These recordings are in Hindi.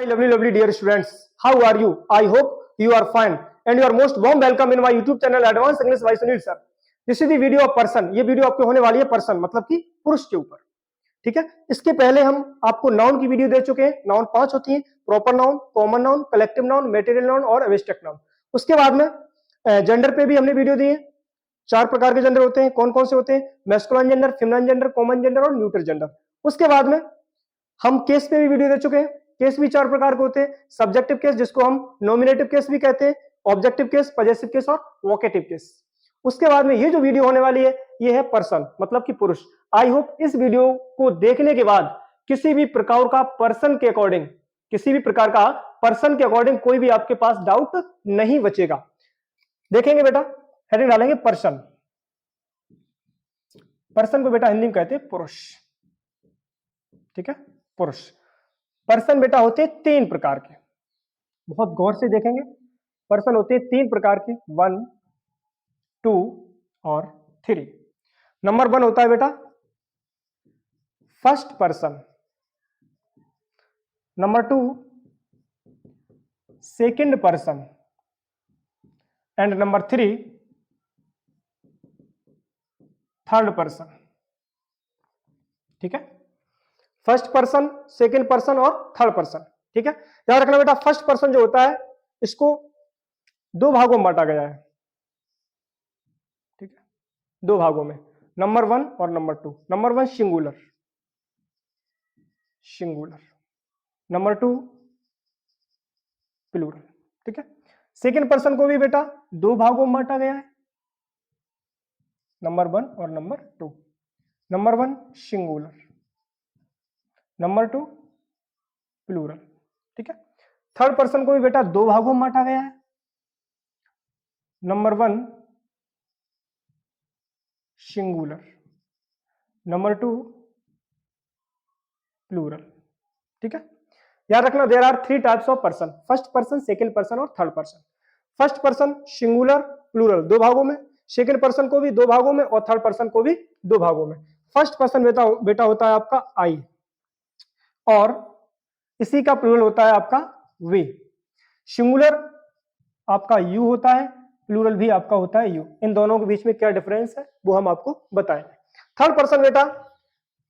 Hi lovely dear students, how are you? I hope you are fine and you are most warm welcome in my YouTube channel Advanced English by Sunil sir. This is the video of person. ये वीडियो आपके होने वाली है पर्सन मतलब कि पुरुष के ऊपर, ठीक है। इसके पहले हम आपको नाउन की वीडियो दे चुके हैं। नाउन 5 होती हैं, proper noun, common noun, collective noun, material noun और एब्स्ट्रैक्ट नाउन। उसके बाद में जेंडर पे भी हमने वीडियो दी है। 4 प्रकार के जेंडर होते हैं। कौन कौन से होते हैं? Masculine gender, feminine gender, common gender और न्यूट्रल जेंडर। उसके बाद में हम केस पे भी वीडियो दे चुके हैं। केस भी 4 प्रकार के होते हैं। सब्जेक्टिव केस जिसको हम नॉमिनेटिव केस भी कहते हैं, ऑब्जेक्टिव केस, पजेसिव केस और वोकेटिव केस। उसके बाद में ये जो वीडियो होने वाली है ये है पर्सन मतलब कि पुरुष। आई होप इस वीडियो को देखने के बाद किसी भी प्रकार का पर्सन के अकॉर्डिंग कोई भी आपके पास डाउट नहीं बचेगा। देखेंगे बेटा, हेडिंग डालेंगे पर्सन। पर्सन को बेटा हिंदी में कहते हैं पुरुष, ठीक है। पुरुष पर्सन बेटा होते हैं 3 प्रकार के। बहुत गौर से देखेंगे। पर्सन होते हैं 3 प्रकार के, 1, 2 और 3। नंबर 1 होता है बेटा first person, number 2 second person and number 3 third person, ठीक है। फर्स्ट पर्सन, सेकंड पर्सन और थर्ड पर्सन, ठीक है। याद रखना बेटा, फर्स्ट पर्सन जो होता है इसको 2 भागों में बांटा गया है, ठीक है। 2 भागों में, नंबर 1 और number 2। Number 1 singular, number 2 plural, ठीक है। सेकंड पर्सन को भी बेटा 2 भागों में बांटा गया है, नंबर 1 और number 2। Number 1 singular, number 2 plural, ठीक है। थर्ड पर्सन को भी बेटा 2 भागों में बांटा गया है, नंबर 1 सिंगुलर, नंबर 2 प्लूरल, ठीक है। याद रखना there are 3 types of person, first person, second person और third person. First person singular plural 2 भागों में, सेकंड पर्सन को भी 2 भागों में और थर्ड पर्सन को भी 2 भागों में। फर्स्ट पर्सन बेटा होता है आपका आई और इसी का प्लूरल होता है आपका वे। सिंगुलर आपका यू होता है, प्लूरल भी आपका होता है यू। इन दोनों के बीच में क्या डिफरेंस है वो हम आपको बताएंगे। थर्ड पर्सन बेटा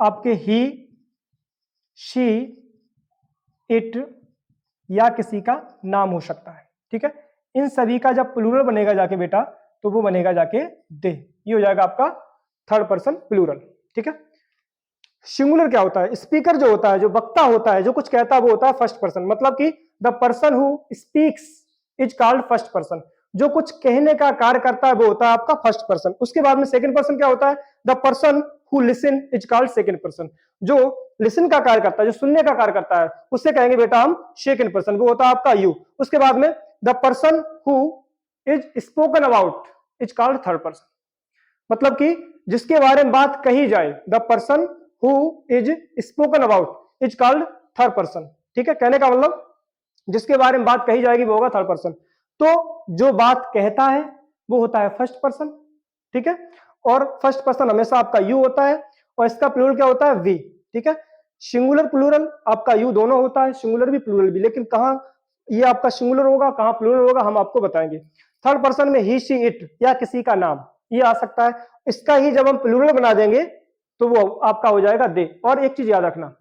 आपके ही, शी, इट या किसी का नाम हो सकता है, ठीक है। इन सभी का जब प्लूरल बनेगा जाके बेटा तो वो बनेगा जाके दे। ये हो जाएगा आपका थर्ड पर्सन प्लूरल, ठीक है। सिंगुलर क्या होता है? स्पीकर जो होता है, जो वक्ता होता है, जो कुछ कहता है वो होता है फर्स्ट पर्सन, मतलब कि the person who speaks is called first person. जो कुछ कहने का कार्य करता है वो होता है आपका फर्स्ट पर्सन। उसके बाद में सेकंड पर्सन क्या होता है? The person who listen is called second person. जो लिसन का कार्य करता है, जो सुनने का कार्य करता है, उससे कहेंगे बेटा हम सेकंड पर्सन, वो होता है आपका यू। उसके बाद में the person who is spoken about is called third person, मतलब कि जिसके बारे में बात कही जाए, the person who is spoken about is called third person, ठीक है। कहने का मतलब जिसके बारे में बात कही जाएगी वो होगा थर्ड पर्सन। तो जो बात कहता है वो होता है फर्स्ट पर्सन, ठीक है। और फर्स्ट पर्सन हमेशा आपका यू होता है और इसका प्लूरल क्या होता है? वी, ठीक है। सिंगुलर प्लूरल आपका यू दोनों होता है, सिंगुलर भी प्लूरल भी, लेकिन कहां ये आपका सिंगुलर होगा कहां प्लूरल होगा हम आपको बताएंगे। थर्ड पर्सन में ही, शी, इट या किसी का नाम ये आ सकता है। इसका ही जब हम प्लूरल बना देंगे तो वो आपका हो जाएगा दे। और एक चीज याद रखना,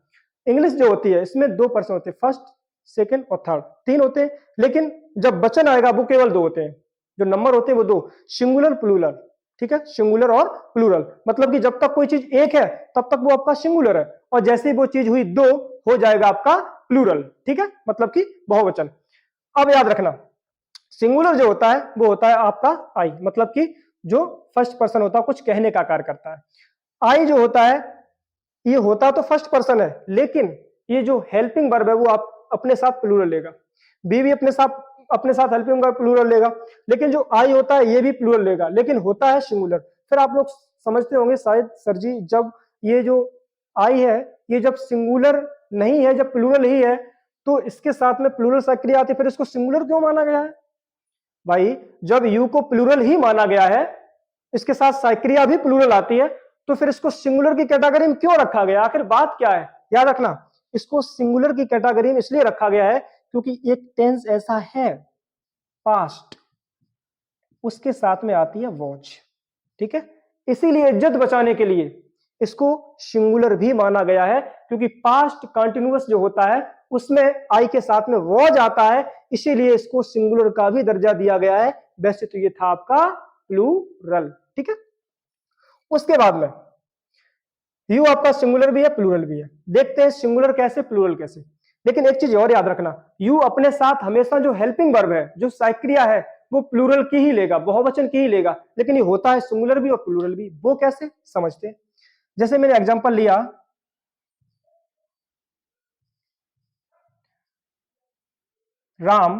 इंग्लिश जो होती है इसमें 2 पर्सन होते हैं, फर्स्ट, सेकंड और थर्ड, 3 होते हैं, लेकिन जब वचन आएगा वो केवल 2 होते हैं। जो नंबर होते हैं वो 2, सिंगुलर प्लूरल, ठीक है। सिंगुलर और प्लूरल मतलब कि जब तक कोई चीज एक है तब तक वो आपका सिंगुलर है, और जैसे ही वो चीज हुई 2 हो जाएगा आपका प्लूरल, ठीक है, मतलब कि बहुवचन। अब याद रखना सिंगुलर जो होता है वो होता है आपका आई, मतलब कि जो फर्स्ट पर्सन होता है कुछ कहने का कार्य करता है। आई जो होता है ये होता तो फर्स्ट पर्सन है, लेकिन ये जो हेल्पिंग वर्ब है वो आप अपने साथ प्लूरल लेगा। बी भी अपने साथ हेल्पिंग वर्ब प्लूरल लेगा, लेकिन जो आई होता है ये भी प्लूरल लेगा, लेकिन होता है सिंगुलर। फिर आप लोग समझते होंगे शायद सर जी जब ये जो आई है ये जब सिंगुलर नहीं है, जब प्लूरल ही है, तो इसके साथ में प्लूरल सक्रिया आती है, फिर इसको सिंगुलर क्यों माना गया है? भाई जब यू को प्लूरल ही माना गया है, इसके साथ सक्रिया भी प्लूरल आती है, तो फिर इसको सिंगुलर की कैटेगरी में क्यों रखा गया? आखिर बात क्या है? याद रखना इसको सिंगुलर की कैटेगरी में इसलिए रखा गया है क्योंकि एक टेंस ऐसा है पास्ट, उसके साथ में आती है वॉच, ठीक है। इसीलिए इज्जत बचाने के लिए इसको सिंगुलर भी माना गया है, क्योंकि पास्ट कंटिन्यूअस जो होता है उसमें आई के साथ में वॉज आता है, इसीलिए इसको सिंगुलर का भी दर्जा दिया गया है। वैसे तो ये था आपका प्लूरल, ठीक है। उसके बाद में यू आपका सिंगुलर भी है प्लूरल भी है। देखते हैं सिंगुलर कैसे प्लूरल कैसे। लेकिन एक चीज और याद रखना, यू अपने साथ हमेशा जो हेल्पिंग वर्ब है, जो सहायक्रिया है, वो प्लूरल की ही लेगा, बहुवचन की ही लेगा, लेकिन ये होता है सिंगुलर भी और प्लूरल भी। वो कैसे समझते हैं। जैसे मैंने एग्जांपल लिया, राम,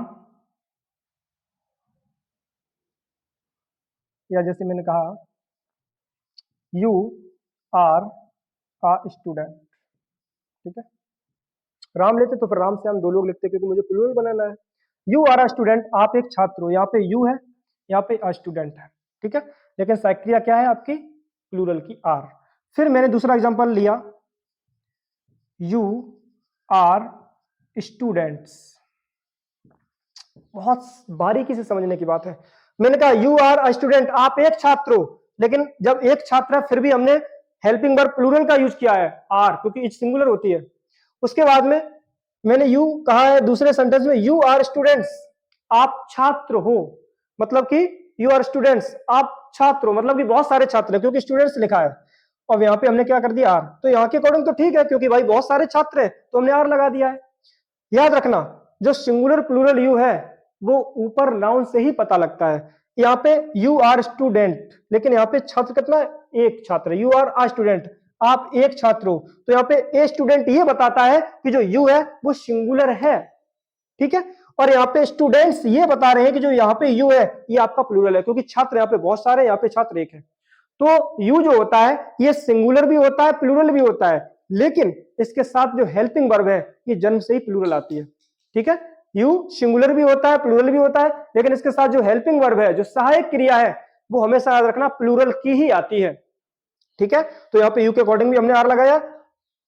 या जैसे मैंने कहा यू आर आ स्टूडेंट, ठीक है। राम लेते तो फिर राम से हम दो लोग लिखते क्योंकि मुझे प्लूरल बनाना है। यू आर अ स्टूडेंट, आप एक छात्र हो, यहाँ पे यू है, यहाँ पे अ स्टूडेंट है, ठीक है। लेकिन सहायक्रिया क्या है आपकी, प्लूरल की आर। फिर मैंने दूसरा एग्जांपल लिया, यू आर स्टूडेंट्स। बहुत बारीकी से समझने की बात है। मैंने कहा यू आर अ स्टूडेंट, आप एक छात्र हो, लेकिन जब एक छात्र है फिर भी हमने हेल्पिंग वर्ब प्लूरल का यूज किया है आर, क्योंकि इच सिंगुलर होती है। उसके बाद में मैंने यू कहा है दूसरे सेंटेंस में, यू आर स्टूडेंट्स, आप छात्र हो, मतलब कि यू आर स्टूडेंट्स, आप छात्र हो, मतलब कि बहुत सारे छात्र हैं, क्योंकि स्टूडेंट्स लिखा है। और यहाँ पे हमने क्या कर दिया आर, तो यहाँ के अकॉर्डिंग तो ठीक है, क्योंकि भाई बहुत सारे छात्र हैं तो हमने आर लगा दिया है। याद रखना, जो सिंगुलर प्लूरल यू है वो ऊपर नाउन से ही पता लगता है। यहाँ पे यू आर स्टूडेंट, लेकिन यहाँ पे छात्र कितना है, एक छात्र। यू आर अ स्टूडेंट, आप एक छात्र हो, तो यहाँ पे ए स्टूडेंट ये बताता है कि जो यू है वो सिंगुलर है, ठीक है। और यहाँ पे स्टूडेंट्स ये बता रहे हैं कि जो यहाँ पे यू है ये आपका प्लूरल है, क्योंकि छात्र यहाँ पे बहुत सारे, यहाँ पे छात्र एक है। तो यू जो होता है ये सिंगुलर भी होता है प्लूरल भी होता है, लेकिन इसके साथ जो हेल्पिंग वर्ब है ये जन्म से ही प्लूरल आती है, ठीक है। यू सिंगुलर भी होता है प्लूरल भी होता है, लेकिन इसके साथ जो हेल्पिंग वर्ब है, जो सहायक क्रिया है, वो हमेशा याद रखना प्लूरल की ही आती है, ठीक है। तो यहाँ पे यू के अकॉर्डिंग भी हमने आर लगाया,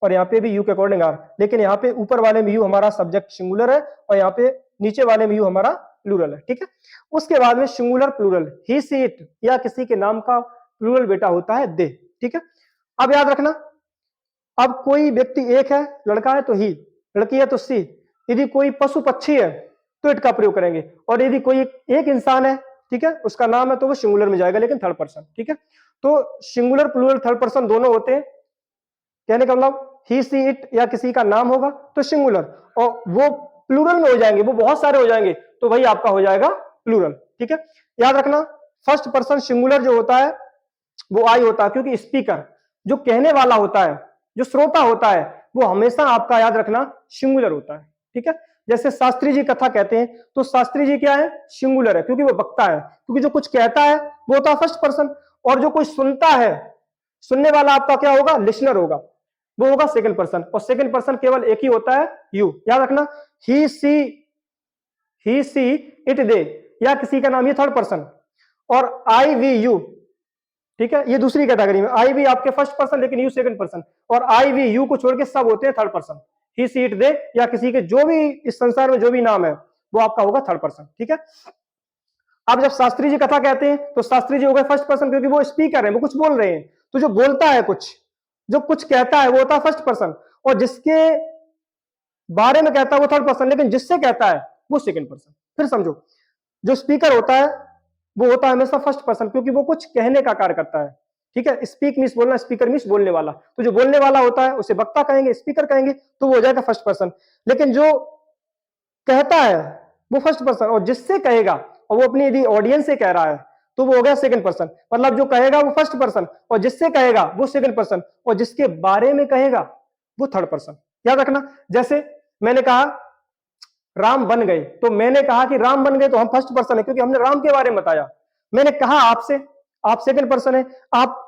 और यहाँ पे भी यू के अकॉर्डिंग आर, लेकिन यहाँ पे ऊपर वाले में यू हमारा सब्जेक्ट सिंगुलर है, और यहाँ पे नीचे वाले में यू हमारा प्लूरल है, ठीक है। उसके बाद में singular plural, he she it, या किसी के नाम का प्लूरल बेटा होता है दे, ठीक है। अब याद रखना, अब कोई व्यक्ति एक है, लड़का है तो ही, लड़की है तो सी, यदि कोई पशु पक्षी है तो इट का प्रयोग करेंगे, और यदि कोई एक इंसान है, ठीक है, उसका नाम है तो वो सिंगुलर में जाएगा, लेकिन थर्ड पर्सन, ठीक है। तो सिंगुलर प्लूरल थर्ड पर्सन दोनों होते हैं, कहने का मतलब ही सी इट या किसी का नाम होगा तो सिंगुलर, और वो प्लूरल में हो जाएंगे, वो बहुत सारे हो जाएंगे तो वही आपका हो जाएगा प्लूरल, ठीक है। याद रखना, फर्स्ट पर्सन सिंगुलर जो होता है वो आई होता है, क्योंकि स्पीकर जो कहने वाला होता है, जो श्रोता होता है, वो हमेशा आपका याद रखना सिंगुलर होता है, ठीक है। जैसे शास्त्री जी कथा कहते हैं तो शास्त्री जी क्या है, सिंगुलर है, क्योंकि वो वक्ता है, क्योंकि जो कुछ कहता है वो होता है फर्स्ट पर्सन, और जो कोई सुनता है, सुनने वाला आपका क्या होगा, लिसनर होगा, वो होगा सेकंड पर्सन, और सेकंड पर्सन केवल एक ही होता है यू। याद रखना, ही सी इट दे, या किसी का नाम, ये थर्ड पर्सन, और आई वी यू, ठीक है, ये दूसरी कैटेगरी में। आई वी आपके फर्स्ट पर्सन, लेकिन यू सेकंड पर्सन, और आई वी यू को छोड़ के सब होते हैं third person. He she it they, या किसी के जो भी इस संसार में जो भी नाम है वो आपका होगा थर्ड पर्सन, ठीक है। अब जब शास्त्री जी कथा कहते हैं तो शास्त्री जी हो गए फर्स्ट पर्सन, क्योंकि वो स्पीकर है, वो कुछ बोल रहे हैं, तो जो बोलता है कुछ, जो कुछ कहता है वो होता है फर्स्ट पर्सन, और जिसके बारे में कहता है वो थर्ड पर्सन, लेकिन जिससे कहता है वो सेकंड पर्सन। फिर समझो, जो स्पीकर होता है वो होता है हमेशा फर्स्ट पर्सन, क्योंकि वो कुछ कहने का कार्य करता है, ठीक है। स्पीक मीन्स बोलना, स्पीकर मीन्स बोलने वाला, तो जो बोलने वाला होता है उसे वक्ता कहेंगे, स्पीकर कहेंगे, तो वो हो जाएगा फर्स्ट पर्सन। लेकिन जो कहता है वो फर्स्ट पर्सन, और जिससे कहेगा, और वो अपनी यदि ऑडियंस से कह रहा है तो वो हो गया सेकंड पर्सन। मतलब जो कहेगा वो फर्स्ट पर्सन, और जिससे कहेगा वो सेकंड पर्सन, और जिसके बारे में कहेगा वो थर्ड पर्सन। याद रखना, जैसे मैंने कहा राम बन गए, तो मैंने कहा कि राम बन गए तो हम फर्स्ट पर्सन है, क्योंकि हमने राम के बारे में बताया। मैंने कहा आपसे, आप सेकंड पर्सन है, आप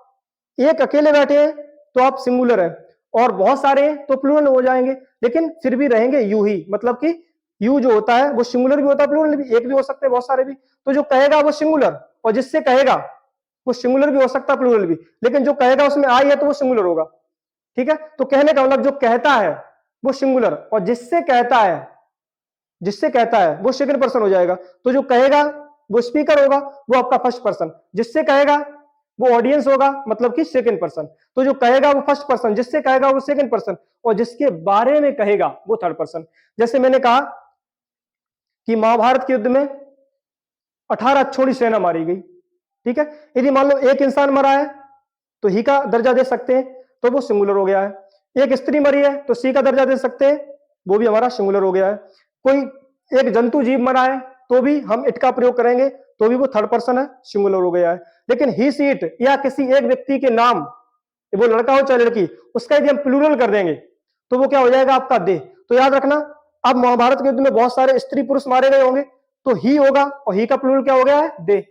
एक अकेले बैठे हैं तो आप सिंगुलर है, और बहुत सारे हैं तो प्लूरल हो जाएंगे, लेकिन फिर भी रहेंगे यू ही, मतलब कि यू जो होता है वो सिंगुलर भी होता है प्लूरल भी, एक भी हो सकते हैं बहुत सारे भी। तो जो कहेगा वो सिंगुलर, और जिससे कहेगा वो सिंगुलर भी हो सकता है प्लूरल भी, लेकिन जो कहेगा उसमें आई है तो वो सिंगुलर होगा, ठीक है। तो कहने का मतलब जो कहता है वो सिंगुलर, और जिससे कहता है वो सेकंड पर्सन हो जाएगा। तो जो कहेगा वो स्पीकर होगा, वो आपका फर्स्ट पर्सन। जिससे कहेगा वो ऑडियंस होगा, मतलब कि सेकंड पर्सन। तो जो कहेगा वो फर्स्ट पर्सन, जिससे कहेगा वो सेकंड पर्सन, और जिसके बारे में कहेगा वो थर्ड पर्सन। जैसे मैंने कहा कि महाभारत के युद्ध में 18 अक्षौणी सेना मारी गई, ठीक है। यदि मान लो एक इंसान मरा है तो ही का दर्जा दे सकते हैं, तो वो सिंगुलर हो गया है। एक स्त्री मरी है तो सी का दर्जा दे सकते हैं, वो भी हमारा सिंगुलर हो गया है। कोई एक जंतु जीव मरा है तो भी हम इट का प्रयोग करेंगे, तो भी वो थर्ड पर्सन है, सिंगुलर हो गया है। लेकिन ही सी इट या किसी एक व्यक्ति के नाम, वो लड़का हो चाहे लड़की, उसका यदि हम प्लूरल कर देंगे तो वो क्या हो जाएगा आपका दे। तो याद रखना, अब महाभारत के युद्ध में बहुत सारे स्त्री पुरुष मारे गए होंगे, तो ही होगा, और ही का प्लूरल क्या हो गया है, दे।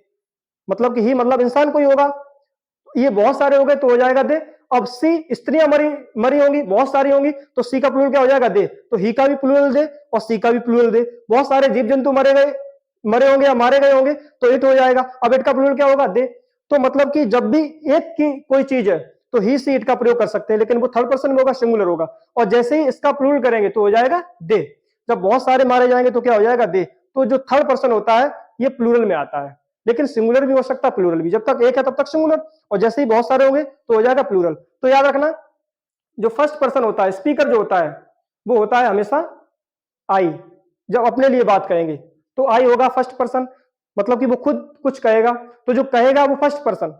मतलब कि ही मतलब इंसान कोई होगा, ये बहुत सारे हो गए तो हो जाएगा दे। अब सी, स्त्रियां मरी होंगी, बहुत सारी होंगी, तो सी का प्लूरल क्या हो जाएगा, दे। तो ही का भी प्लूरल दे और सी का भी प्लूरल दे। बहुत सारे जीव जंतु मरे होंगे या मारे गए होंगे तो इट हो जाएगा। अब इट का प्लूरल क्या होगा, दे। तो मतलब कि जब भी एक की कोई चीज है तो ही सी इट का प्रयोग कर सकते हैं, लेकिन वो थर्ड पर्सन में होगा, सिंगुलर होगा। और जैसे ही इसका प्लूरल करेंगे तो हो जाएगा दे। जब बहुत सारे मारे जाएंगे तो क्या हो जाएगा, दे। तो जो थर्ड पर्सन होता है ये प्लूरल में आता है, लेकिन सिंगुलर भी हो सकता है, प्लूरल भी। जब तक एक है तब तक सिंगुलर, और जैसे ही बहुत सारे होंगे तो हो जाएगा प्लूरल। तो याद रखना, जो फर्स्ट पर्सन होता है, स्पीकर जो होता है, वो होता है हमेशा आई। जब अपने लिए बात करेंगे तो आई होगा फर्स्ट पर्सन, मतलब कि वो खुद कुछ कहेगा। तो जो कहेगा वो फर्स्ट पर्सन,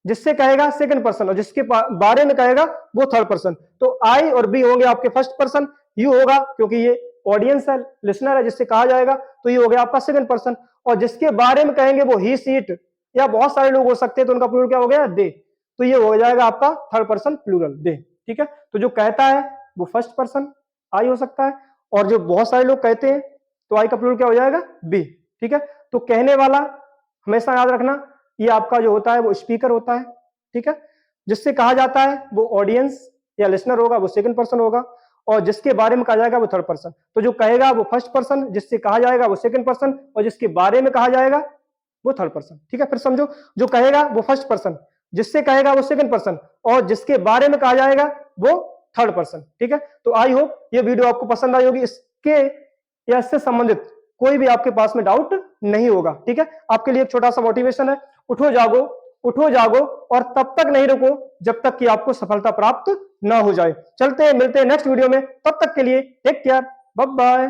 जिससे कहेगा सेकंड पर्सन, और जिसके बारे में कहेगा वो थर्ड पर्सन। तो आई और बी होंगे आपके फर्स्ट पर्सन, यू होगा क्योंकि ये ऑडियंस है, लिसनर है, जिससे कहा जाएगा, तो ये हो गया आपका सेकंड पर्सन। और जिसके बारे में कहेंगे वो ही सीट, या बहुत सारे लोग हो सकते हैं तो उनका प्लूरल क्या हो गया, दे। तो ये हो जाएगा आपका थर्ड पर्सन प्लूरल, दे। ठीक है, तो जो कहता है वो फर्स्ट पर्सन आई हो सकता है, और जो बहुत सारे लोग कहते हैं तो आई का प्लूरल क्या हो जाएगा, बी। ठीक है, तो कहने वाला हमेशा याद रखना ये आपका जो होता है वो स्पीकर होता है। ठीक है, जिससे कहा जाता है वो ऑडियंस या लिसनर होगा, वो सेकंड पर्सन होगा, और जिसके बारे में कहा जाएगा वो थर्ड पर्सन। तो जो कहेगा वो फर्स्ट पर्सन, जिससे कहा जाएगा वो सेकंड पर्सन, और जिसके बारे में कहा जाएगा वो थर्ड पर्सन। ठीक है, फिर समझो, जो कहेगा वो फर्स्ट पर्सन, जिससे कहेगा वो सेकंड पर्सन, और जिसके बारे में कहा जाएगा वो थर्ड पर्सन। ठीक है, तो आई होप ये वीडियो आपको पसंद आई होगी, इसके या इससे संबंधित कोई भी आपके पास में डाउट नहीं होगा। ठीक है, आपके लिए एक छोटा सा मोटिवेशन है, उठो जागो और तब तक नहीं रुको जब तक कि आपको सफलता प्राप्त ना हो जाए। चलते हैं, मिलते हैं नेक्स्ट वीडियो में, तब तक के लिए टेक केयर, बाय बाय।